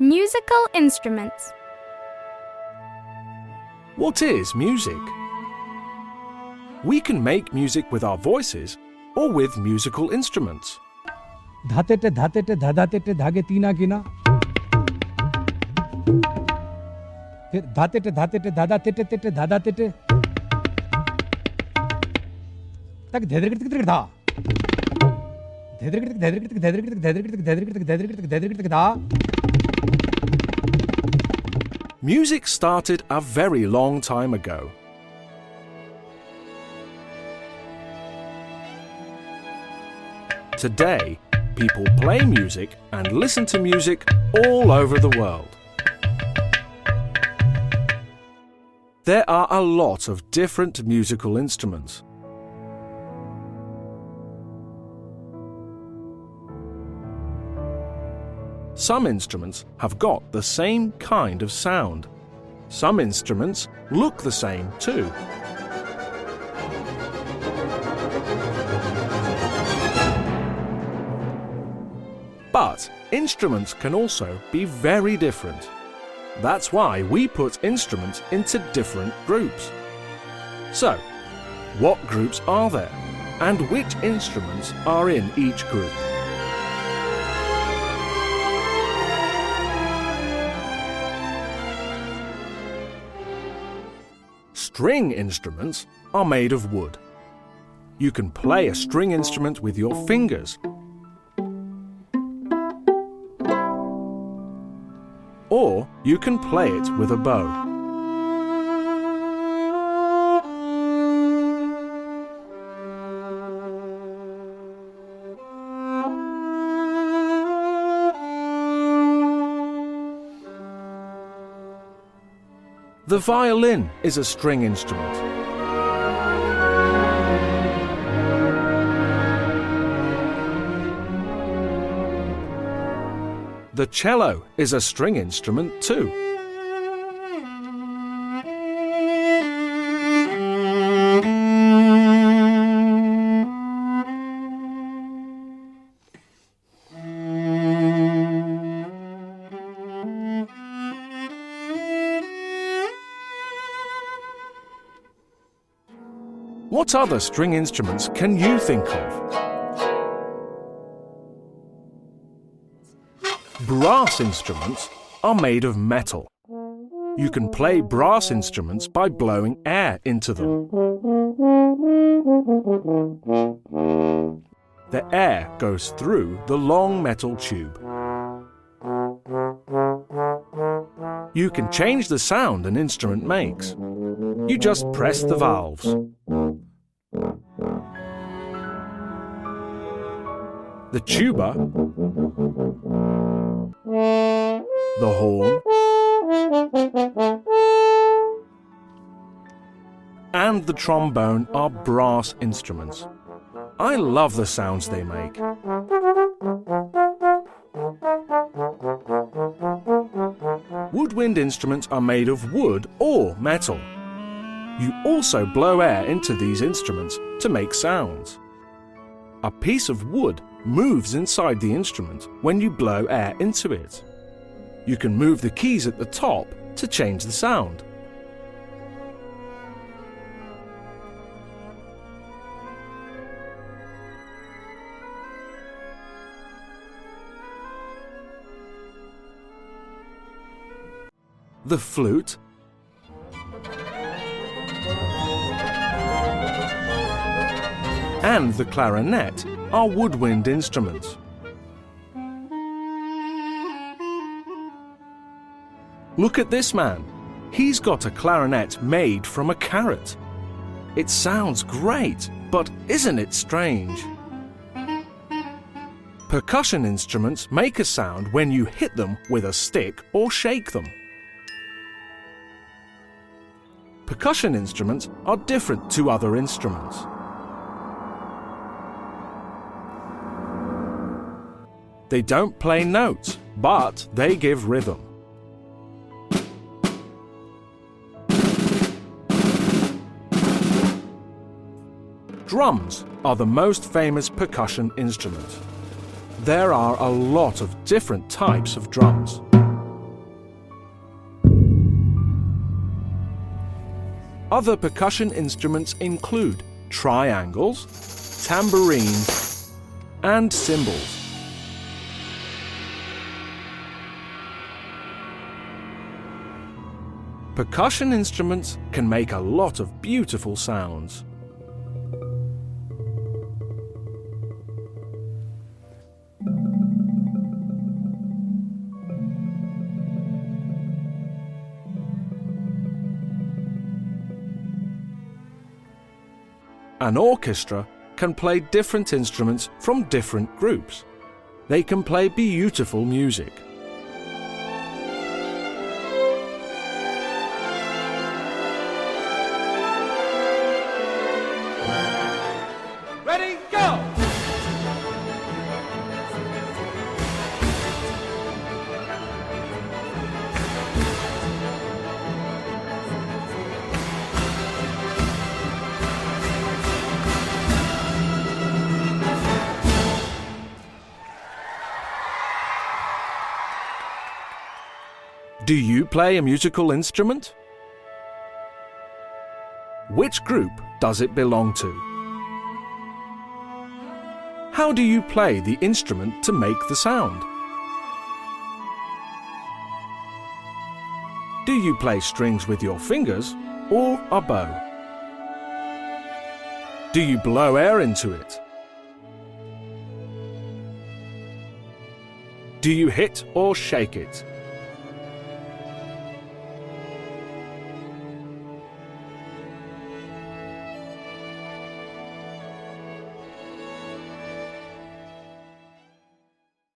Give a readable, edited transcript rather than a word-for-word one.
Musical instruments. What is music? We can make music with our voices or with musical instruments. धातेटे धातेटे धाधातेटे धागे तीना गिना फिर धातेटे धातेटे धाधा तेटे तेटे धाधा तेटे तक धेदरगिट तिक धा धेदरगिट धेदरगिट धेदरगिट धेदरगिट धेदरगिट धेदरगिट धेदरगिट धा. Music started a very long time ago. Today, people play music and listen to music all over the world. There are a lot of different musical instruments. Some instruments have got the same kind of sound. Some instruments look the same too. But instruments can also be very different. That's why we put instruments into different groups. So, what groups are there? And which instruments are in each group? String instruments are made of wood. You can play a string instrument with your fingers, or you can play it with a bow. The violin is a string instrument. The cello is a string instrument too. What other string instruments can you think of? Brass instruments are made of metal. You can play brass instruments by blowing air into them. The air goes through the long metal tube. You can change the sound an instrument makes. You just press the valves. The tuba, the horn, and the trombone are brass instruments. I love the sounds they make. Woodwind instruments are made of wood or metal. You also blow air into these instruments to make sounds. A piece of wood moves inside the instrument when you blow air into it. You can move the keys at the top to change the sound. The flute, and the clarinet are woodwind instruments. Look at this man. He's got a clarinet made from a carrot. It sounds great, but isn't it strange? Percussion instruments make a sound when you hit them with a stick or shake them. Percussion instruments are different to other instruments. They don't play notes, but they give rhythm. Drums are the most famous percussion instrument. There are a lot of different types of drums. Other percussion instruments include triangles, tambourines, and cymbals. Percussion instruments can make a lot of beautiful sounds. An orchestra can play different instruments from different groups. They can play beautiful music. Ready, go! Do you play a musical instrument? Which group does it belong to? How do you play the instrument to make the sound? Do you play strings with your fingers or a bow? Do you blow air into it? Do you hit or shake it?